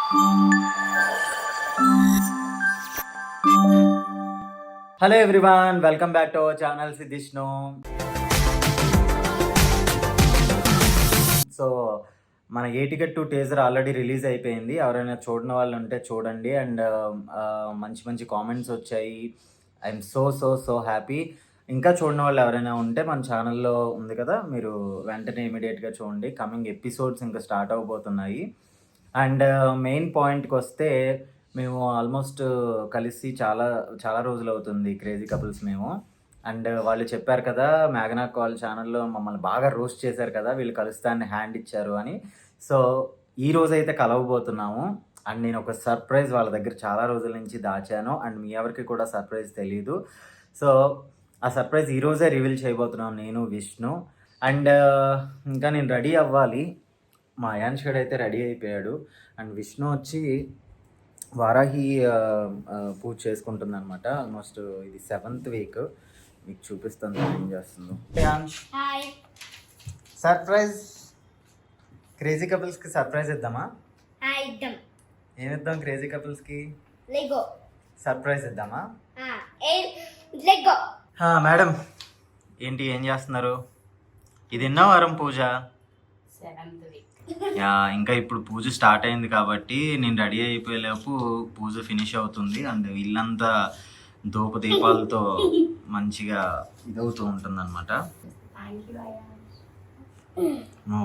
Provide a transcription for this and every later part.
Hello everyone, welcome back to our channel Siddhishnu. So మన ఏ ticket 2 teaser already release అయిపోయింది. ఎవరైనా చూడని వాళ్ళు ఉంటే చూడండి. అండ్ మంచి మంచి కామెంట్స్ వచ్చాయి. I'm so so so happy. ఇంకా చూడని వాళ్ళు ఎవరైనా ఉంటే మన ఛానల్లో ఉంది కదా, మీరు వెంటనే ఇమీడియట్గా చూడండి. కమింగ్ ఎపిసోడ్స్ ఇంకా స్టార్ట్ అవబోతున్నాయి. అండ్ మెయిన్ పాయింట్కి వస్తే, మేము ఆల్మోస్ట్ కలిసి చాలా చాలా రోజులు అవుతుంది క్రేజీ కపుల్స్ మేము. అండ్ వాళ్ళు చెప్పారు కదా, మేఘనాక్ వాళ్ళ ఛానల్లో మమ్మల్ని బాగా రోస్ట్ చేశారు కదా, వీళ్ళు కలుస్తాన్ని హ్యాండ్ ఇచ్చారు అని. సో ఈ రోజు అయితే కలవబోతున్నాము. అండ్ నేను ఒక సర్ప్రైజ్ వాళ్ళ దగ్గర చాలా రోజుల నుంచి దాచాను. అండ్ మీ ఎవరికి కూడా సర్ప్రైజ్ తెలీదు. సో ఆ సర్ప్రైజ్ ఈరోజే రివీల్ చేయబోతున్నాను నేను, విష్ణు. అండ్ ఇంకా నేను రెడీ అవ్వాలి. మా అయాన్ష్ గడ్ అయితే రెడీ అయిపోయాడు. అండ్ విష్ణు వచ్చి వారాహి పూజ చేసుకుంటుంది అనమాట. ఆల్మోస్ట్ ఇది 7th వీక్. మీకు చూపిస్తాను ఏం చేస్తుందో. సర్ప్రైజ్, క్రేజీ కపుల్స్కి సర్ప్రైజ్ ఇద్దామా? ఏమిద్దాం క్రేజీ కపుల్స్కి? లెగో సర్ప్రైజ్ ఇద్దామా? లెగో. మేడం ఏంటి, ఏం చేస్తున్నారు? ఇది ఎన్నో వారం పూజ? 7th week. ఇంకా ఇప్పుడు పూజ స్టార్ట్ అయింది కాబట్టి నేను రెడీ అయిపోయేలోపు పూజ ఫినిష్ అవుతుంది. అండ్ ఇల్లంతా ధూప దీపాలతో మంచిగా ఇదవుతూ ఉంటుంది అనమాట.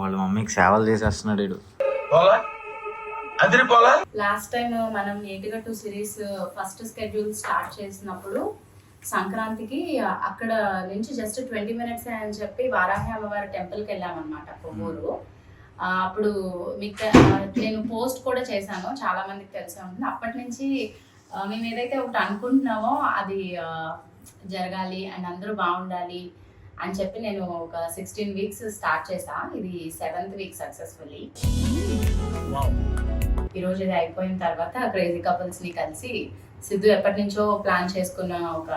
వాళ్ళ మమ్మీకి సేవలు చేసేస్తున్నాడు వీడు. లాస్ట్ టైం మనం 8 సిరీస్ ఫస్ట్ స్కెడ్యూల్ స్టార్ట్ చేసినప్పుడు సంక్రాంతికి అక్కడ నుంచి జస్ట్ 20 minutes అని చెప్పి వారాహి అమ్మవారి టెంపుల్కి వెళ్ళామన్నమాట, కొవ్వూరు. అప్పుడు మీకు నేను పోస్ట్ కూడా చేశాను, చాలా మందికి తెలిసే ఉంటుంది. అప్పటి నుంచి మేము ఏదైతే ఒకటి అనుకుంటున్నామో అది జరగాలి అండ్ అందరూ బాగుండాలి అని చెప్పి నేను ఒక 16 weeks స్టార్ట్ చేసా. ఇది 7th వీక్ సక్సెస్ఫుల్లీ. ఈరోజు ఇది అయిపోయిన తర్వాత క్రేజీ కపుల్స్ని కలిసి సిద్ధు ఎప్పటి నుంచో ప్లాన్ చేసుకున్న ఒక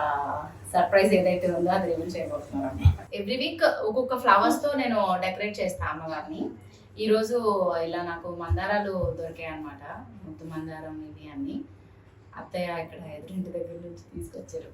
సర్ప్రైజ్ ఏదైతే ఉందో అది రివీల్ చేయబోతున్నాను అనమాట. ఎవ్రీ వీక్ ఒక్కొక్క ఫ్లవర్స్తో నేను డెకరేట్ చేస్తాను అమ్మవారిని. ఈరోజు ఇలా నాకు మందారాలు దొరికాయి అనమాట, ముద్దు మందారం ఇవి అన్ని. అత్తయ్య ఇక్కడ ఎదురింటి దగ్గర నుంచి తీసుకొచ్చారు.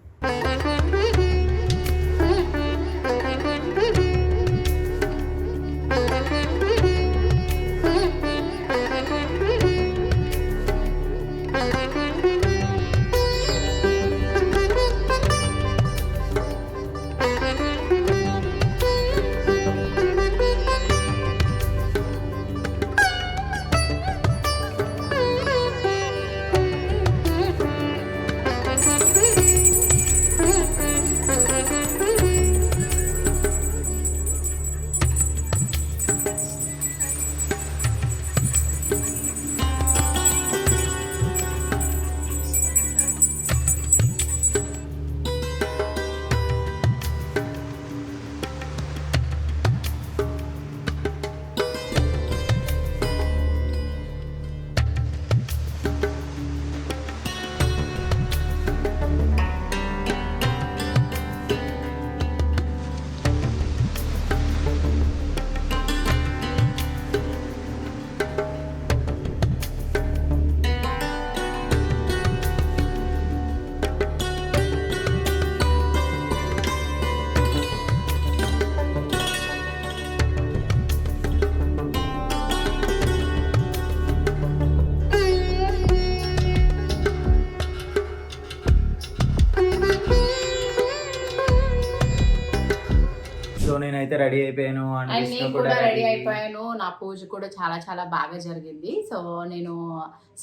నేనైతే రెడీ అయిపోయాను. అండ్ నేను కూడా రెడీ అయిపోయాను. నా పూజ కూడా చాలా చాలా బాగా జరిగింది. సో నేను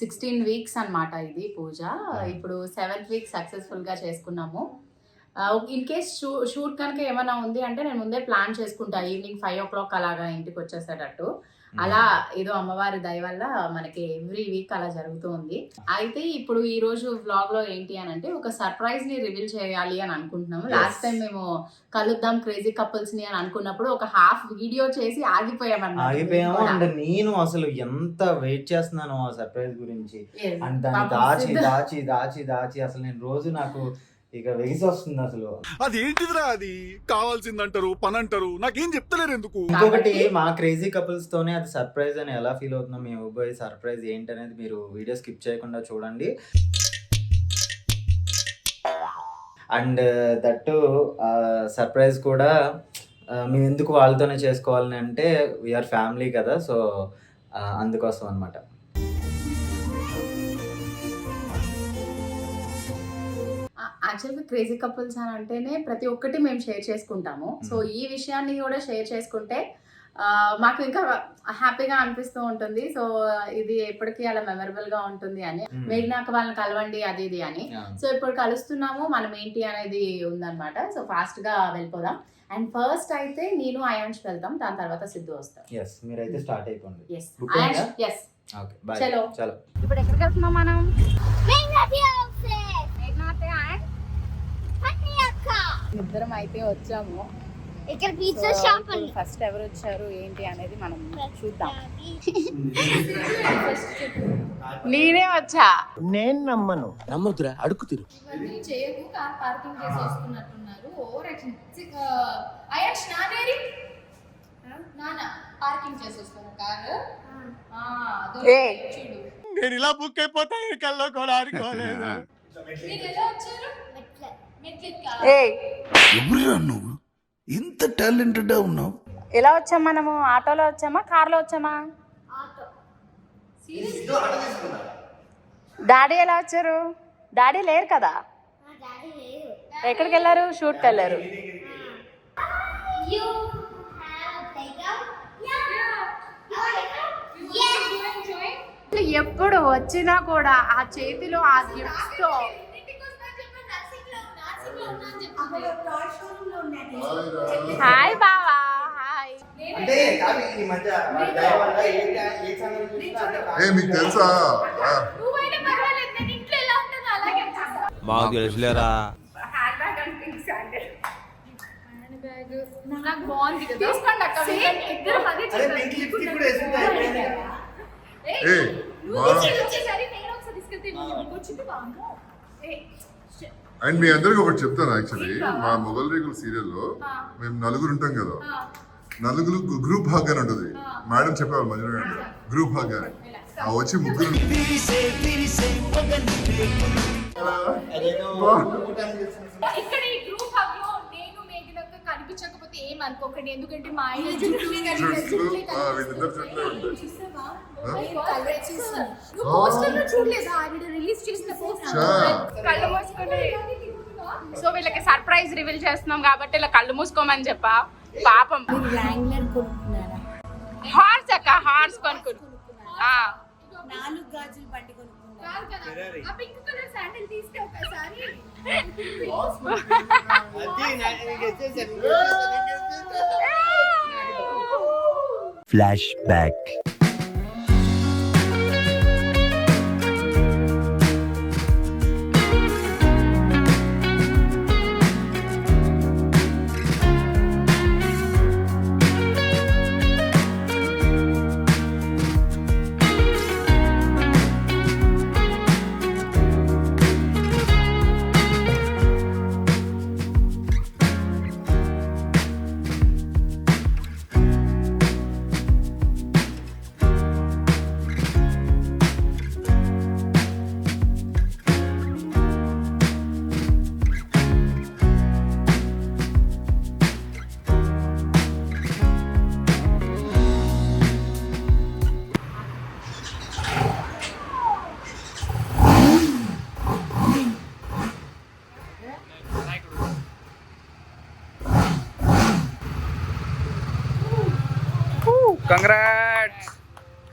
16 weeks అన్నమాట ఇది పూజ. ఇప్పుడు 7th వీక్ సక్సెస్ఫుల్ గా చేసుకున్నాము. ఇన్ కేస్ షూట్ కనుక ఏమైనా ఉంది అంటే నేను ముందే ప్లాన్ చేసుకుంటా, ఈవినింగ్ 5 o'clock అలాగా ఇంటికి వచ్చేసేటట్టు. అలా ఏదో అమ్మవారి దయ వల్ల మనకి ఎవ్రీ వీక్ అలా జరుగుతూ ఉంది. అయితే ఇప్పుడు ఈ రోజు వ్లాగ్ లో ఏంటి అని అంటే, ఒక సర్ప్రైజ్ ని రివీల్ చేయాలి అని అనుకుంటున్నాము. లాస్ట్ టైం మేము కలుద్దాం క్రేజీ కపుల్స్ ని అని అనుకున్నప్పుడు ఒక హాఫ్ వీడియో చేసి ఆగిపోయాము. అండ్ నేను అసలు ఎంత వెయిట్ చేస్తున్నాను ఆ సర్ప్రైజ్ గురించి. అండ్ దాన్ని దాచి దాచి దాచి దాచి అసలు నేను రోజు నాకు ఇక వెగిసి వస్తుంది అసలు. అదేంటిదిరా అది కావాల్సిందంటారు పని అంటారు నాకేం చెప్తలేరు ఎందుకు. ఇంకొకటి మా క్రేజీ కపుల్స్ తోనే అది సర్ప్రైజ్ అని ఎలా ఫీల్ అవుతుందో మేము ఇవ్వబోయే సర్ప్రైజ్ ఏంటనేది మీరు వీడియో స్కిప్ చేయకుండా చూడండి. అండ్ దట్టు సర్ప్రైజ్ కూడా మేము ఎందుకు వాళ్ళతోనే చేసుకోవాలని అంటే వీఆర్ ఫ్యామిలీ కదా, సో అందుకోసం అనమాట. యాక్చువల్గా క్రేజీ కపుల్స్ అని అంటేనే ప్రతి ఒక్కటి మేము షేర్ చేసుకుంటాము. సో ఈ విషయాన్ని కూడా షేర్ చేసుకుంటే మాకు ఇంకా హ్యాపీగా అనిపిస్తూ ఉంటుంది. సో ఇది ఎప్పటికీ అలా మెమరబుల్ గా ఉంటుంది అని. మేఘనాక వాళ్ళని కలవండి అది ఇది అని. సో ఇప్పుడు కలుస్తున్నాము, మనం ఏంటి అనేది ఉందన్నమాట. సో ఫాస్ట్ గా వెళ్ళిపోదాం. అండ్ ఫస్ట్ అయితే నేను అయాన్ష్ వెళ్తాం, దాని తర్వాత సిద్ధు వస్తాం. మీరైతే స్టార్ట్ అయిపోండి. చలో చలో. ఇప్పుడు ఎక్కడికి వెళ్తున్నాం మనం? ఇద్దరం అయితే వచ్చాము. ఇక్కడ పిజ్జా షాప్ అని. ఫస్ట్ ఎవరు వచ్చారు ఏంటి అనేది మనం చూద్దాం. నేనే వచ్చా. నేను నమ్మను. నమ్మొద్దురా, అడుగు తిరు. చేయకు, కార్ పార్కింగ్ చేసి వస్తున్నట్టున్నారు. Over action. అయాష్ నానేరి నాన్న పార్కింగ్ చేసి వస్తాను కారు. చూడు నేను ఇలా బుక్ అయిపోతా కల్లో కూడా ఆడుకోలేదు. మీరు ఎలా వచ్చారు? ఎవరురా నువ్వు ఇంత టాలెంటెడ్ ఉన్నావు? ఎలా వచ్చాం మనము? ఆటోలో వచ్చామా, కార్లో వచ్చామా? డాడీ ఎలా వచ్చారు? డాడీ లేరు కదా. ఎక్కడికి వెళ్ళారు? షూట్కి వెళ్ళారు. ఎప్పుడు వచ్చినా కూడా ఆ చేతిలో ఆ గిఫ్ట్స్ తో హాయ్ బావా. హాయ్. మీకు తెలుసా మాకు తెలుసులేరా. నాకు బాగుంది కదా. తీసుకోండి అక్క. ఇద్దరు అదే అండ్ మీ అందరికి ఒకటి చెప్తాను. యాక్చువల్లీ మా మొగల్ రేకుల సీరియల్లో మేము నలుగురు ఉంటాం కదా, నలుగురు గ్రూప్ హగ్ అని ఉంటుంది. మేడం చెప్పేవాళ్ళు మధ్యలో గ్రూప్ హగ్ అని. ఆ వచ్చి ముగ్గురు ఇక్కడ ఈ గ్రూప్ హగ్ లో నేను మేఘనక్క కనిపించకపోతే ఏమనుకోకండి, ఎందుకంటే మా ఆయన వీళ్ళిద్దరు చుట్లే ఉంటాయి. చూడలేదా ఆవిడ రిలీజ్ చేసిన పోస్టర్? కళ్ళు మూసుకొని. సో వీళ్ళకి సర్ప్రైజ్ రివీల్ చేస్తున్నాం కాబట్టి ఇలా కళ్ళు మూసుకోమని చెప్పా. పాపం హార్స్ అక్క, హార్స్ కొనుక్కుని 4 గాజులు బండి కొనుక్కున్నారు. ఆ పింక్ కలర్ శాండిల్ తీస్తే ఒకసారి ఫ్లాష్ బ్యాక్.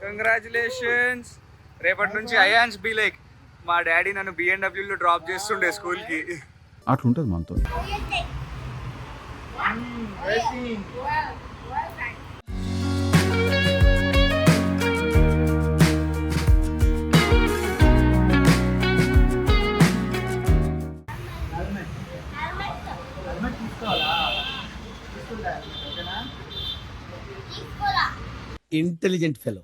కంగ్రాచులేషన్స్. రేపటి నుంచి అయాన్స్ బీ లైక్ మా డాడీ నన్ను BMW డ్రాప్ చేస్తుండే స్కూల్కి. అట్లుంటది మనతో. Intelligent fellow.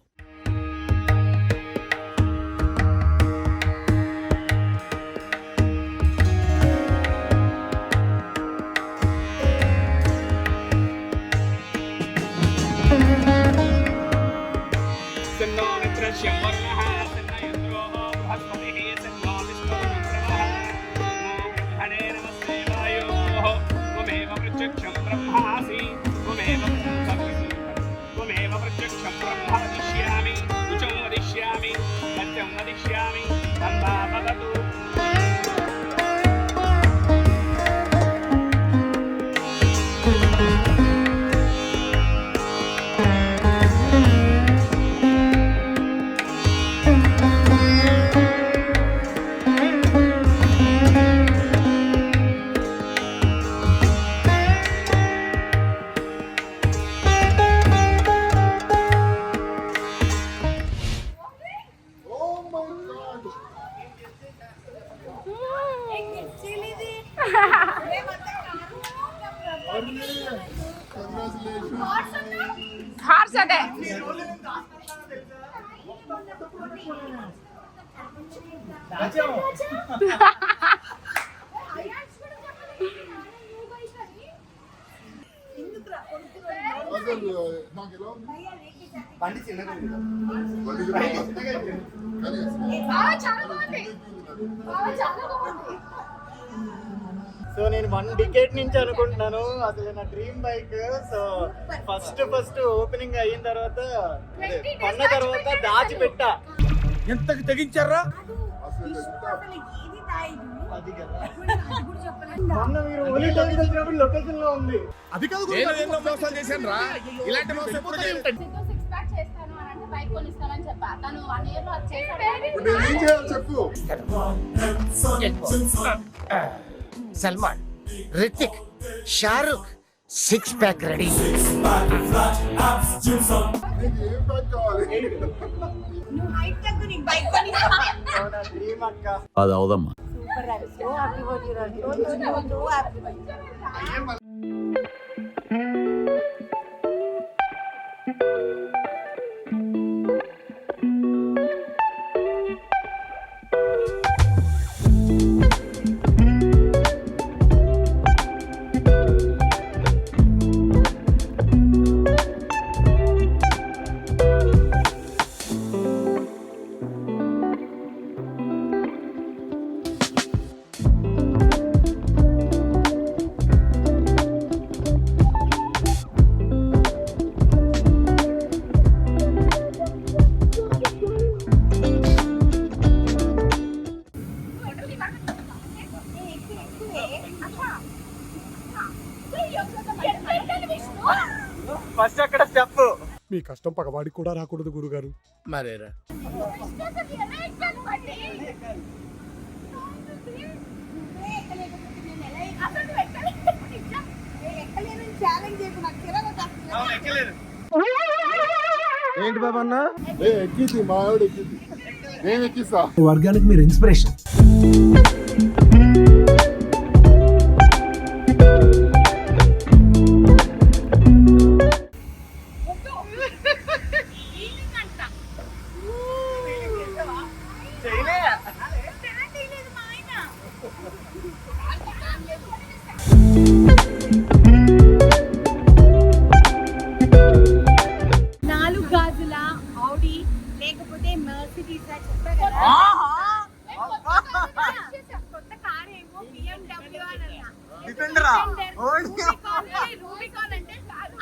హార్స్ అదే సో నేను 1 డికేట్ నుంచి అనుకుంటున్నాను అసలు నా dream bike. So first opening అయిన తర్వాత కొన్న తర్వాత దాచిపెట్టా. ఎంతకు తెగించారా? అది కదా మొన్న మీరు ఓలీ టైం వచ్చినప్పుడు లొకేషన్ లో ఉంది. అది కాదు మోసాలు చేశాను రా. ఇలాంటి మోసం ఎప్పుడు చేయలేదు. చేస్తాను అని అంటే బైక్ కొనిస్తానని చెప్పా. తను 1 year లో అది చేశాడు. ఇప్పుడు నేను ఏం చేయాలి చెప్పు. Salman, Hrithik, Shahrukh 6 pack ready. నీకు ఏం బ్యాగ్ కావాలి? నువ్వు హైట్ తగ్గు, నీకు బైక్ కొనిస్తా. నా డ్రీమ్ అక్క. అది అవదమ్మా. Super happy, so happy for you Raju. So happy. First అక్కడ స్టెప్. మీ కష్టం పగవాడికి కూడా రాకూడదు గురుగారు. మరేరా ఏంటి బాబా అన్న? ఎక్కింది మా ఆవిడ ఎక్కింది. నేను ఎక్కిస్తా. వర్గానికి మీరు ఇన్స్పిరేషన్.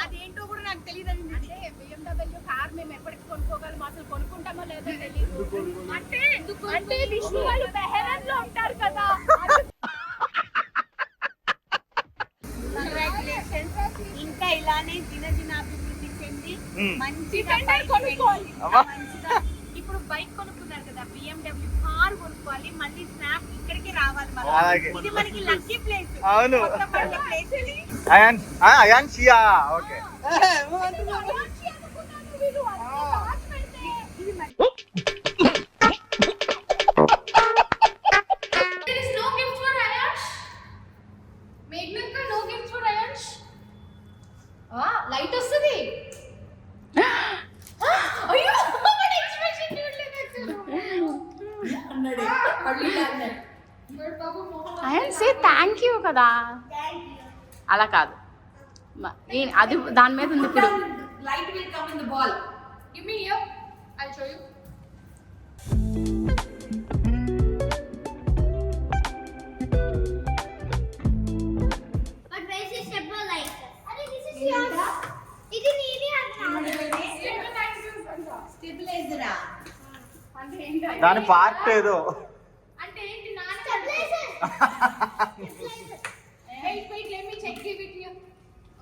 అదేంటో కూడా నాకు తెలియదు. BMW కార్ మేము ఎప్పటికి కొనుక్కోగలం, అసలు కొనుక్కుంటామో లేదో తెలియదు. అంటే విష్ణు వాళ్ళు బెహరాన్ లో ఉంటారు కదా. ఇంకా ఇలానే దినదిన అభివృద్ధి చెంది మంచిగా ఇప్పుడు బైక్ కొనుక్కున్నారు కదా, BMW కార్ కొనుక్కోవాలి, మళ్ళీ స్నాప్ ఇక్కడికి రావాలి. ఇది మనకి లక్కీ ప్లేస్. అవును. అయాన్ షియా. ఓకే. లైట్ వస్తుంది. అయాన్ సే థ్యాంక్ యూ కదా. అలా కాదు, అది దాని మీద ఉంది. ఇప్పుడు Light will come in the ball. Give me here. I'll show you. అంటే ఏంటి దాని పార్ట్ ఏదో. అంటే ఏంటి నాన్న let me check it with you.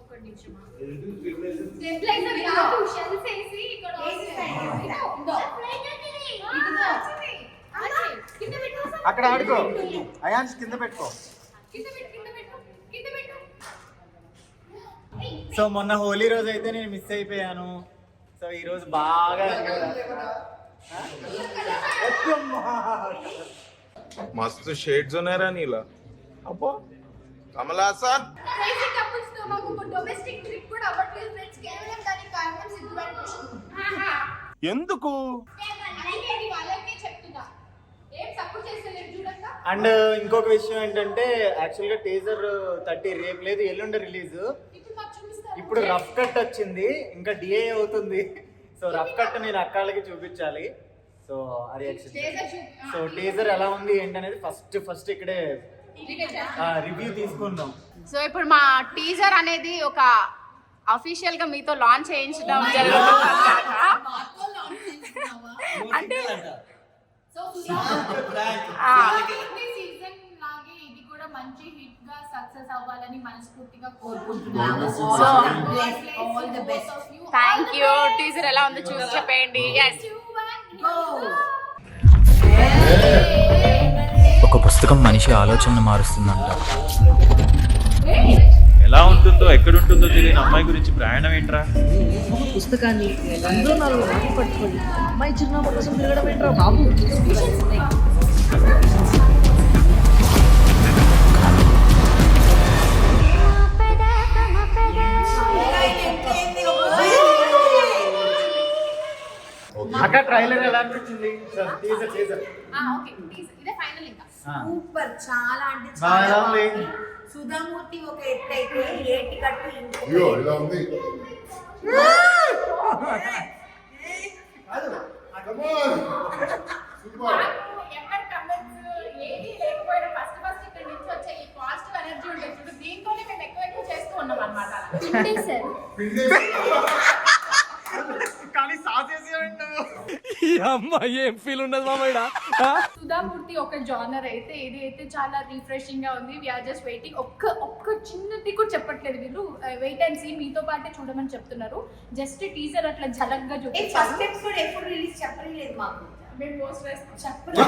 ఒక నిమిషం స్టెబిలైజర్ కాదు షెల్స్ వేసి ఇక్కడ కింద పెట్టు అక్కడ ఆడుకో అయాన్స్, కింద పెట్టుకో. సో మొన్న హోలీ రోజు అయితే నేను మిస్ అయిపోయాను. సో ఈ రోజు బాగా मस्त शेड्स ఉన్నాయరా నీలా. అబ్బో కమల్ హాసన్. క్రేజీ కపుల్స్ తో మాకు ఒక డొమెస్టిక్ ట్రిప్ కూడా అవ్వట్లేదు ఫ్రెండ్స్. కేవలం దానికి కారణం సిచ్యువేషన్. ఎందుకు? అంటే వాళ్ళకే చెప్తున్నా, ఏం తప్పు చేస్తలేరు చూడక్క. అండ్ ఇంకొక విషయం ఏంటంటే యాక్చువల్గా టీజర్ 30 రేపు లేదు ఎల్లుండి రిలీజ్. ఇప్పుడు మాకు చూపిస్తారు. ఇప్పుడు రఫ్ కట్ వచ్చింది, ఇంకా డిఏ అవుతుంది. సో రఫ్ కట్ నేను అక్కడికి చూపించాలి. సో అది సో టీజర్ ఎలా ఉంది ఏంటనేది ఫస్ట్ ఇక్కడే రివ్యూ తీసుకుందాం. సో ఇప్పుడు మా టీజర్ అనేది ఒక అఫీషియల్ గా మీతో లాంచ్ చేయించడం జరుగుతుంది. అంటే సో సీజన్ లాగే ఇది కూడా మంచి హిట్ గా సక్సెస్ అవ్వాలని మనస్ఫూర్తిగా కోరుకుంటున్నాను. All the best. Thank you. Teaser ఎలా ఉందో చూసి చెప్పండి. ఒక పుస్తకం మనిషి ఆలోచనను మారుస్తుందంట. ఎలా ఉంటుందో ఎక్కడుంటుందో తెలియని అమ్మాయి గురించి ప్రయాణం ఏంట్రా? పుస్తకాన్ని అందరూ 4 మాటలు పట్టుకొని అమ్మాయి చిరునామా కోసం తిరగడం ఏంట్రా బాబు? అక్క ట్రైలర్ ఎలా అనిపించింది? టీజర్ ఓకే ఇదే ఫైనల్ ఇంకా. సూపర్, చాలా అంటే బాగా చాలా ఉంది. బాగుంది. సుధామూర్తి ఒక ఎత్తు అయితే ఏటి కట్టు ఇంకొక అయ్యో ఇలా ఉంది. ఎవరి కమెంట్స్ ఏది లేకపోయినా ఫస్ట్ ఇక్కడ నుంచి వచ్చే ఈ పాజిటివ్ ఎనర్జీ ఉంటుంది చూడు, దీంతోనే మేము ఎక్కువ చేస్తూ ఉన్నాం అన్నమాట. కానీ సాసేసి ఈ అమ్మాయి ఏం ఫీల్ ఉండదు మామయ్య. సుధామూర్తి ఒక జానర్ అయితే ఇది అయితే చాలా రిఫ్రెషింగ్ గా ఉంది. We are just waiting. ఒక్క చిన్నది కూడా చెప్పట్లేదు వీళ్ళు. వెయిట్ అండ్ సీ, మీతో పాటే చూడమని చెప్తున్నారు. జస్ట్ టీజర్ అట్లా ఝలక్ గా చూపించారు. ఫస్ట్ ఎపిసోడ్ ఎప్పుడు రిలీజ్ చెప్పలేదు మాకు. మేము పోస్ట్ చెప్పలేదు.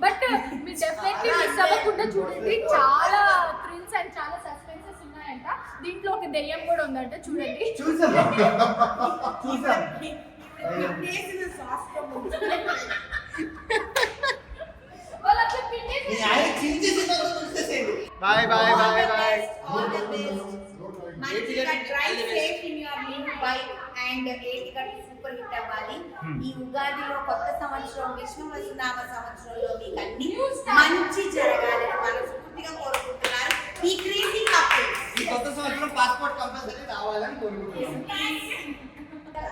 బట్ మీరు డెఫినెట్లీ మిస్ అవ్వకుండా చూడండి. చాలా థ్రిల్స్ అండ్ చాలా సస్పెన్సెస్ ఉన్నాయంట. దీంట్లో ఒక దెయ్యం కూడా ఉందంట, చూడండి. Bye bye bye bye. Drive safe in your new bike and ఏటి కట్టు సూపర్ హిట్ అవ్వాలి. ఈ ఉగాదిలో కొత్త సంవత్సరం విష్ణు వసునామ సంవత్సరంలో మీకు అన్ని మంచి జరగాలని మనస్ఫూర్తిగా కోరుకుంటున్నారు. ఈ క్రేజీ కపుల్స్ ఈ కొత్త సంవత్సరం పాస్పోర్ట్ కంపల్సరీ రావాలని కోరుకుంటున్నాను.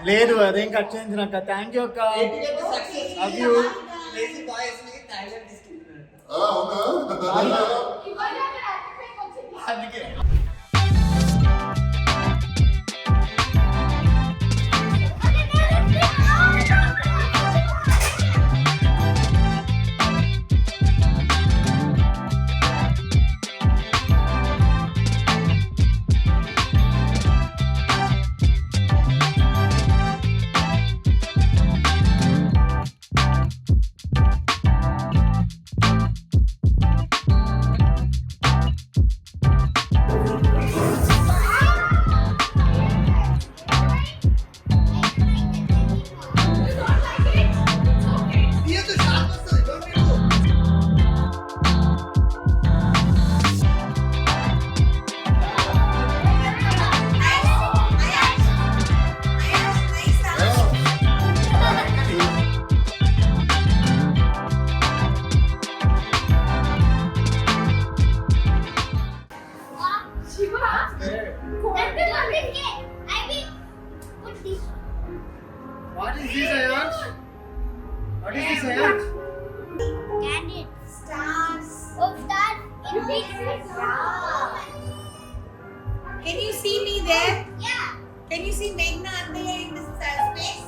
లేదు అదేం కట్ చేయించినాక. థ్యాంక్ యూ అక్క. Love you. క్రేజీ బాయ్స్ ని థాయిలాండ్ తీసుకెళ్తున్నారు. అవునా? అందుకే What is this, Ayans? What is this, Ayans? Candy. stars. Oh, stars in pieces. Can you see me there? Yeah. Can you see Meghna Andaya in this space?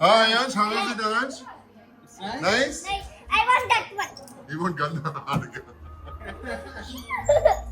Ayansh, how is it, Ayansh? Nice? I want that one. You want gun?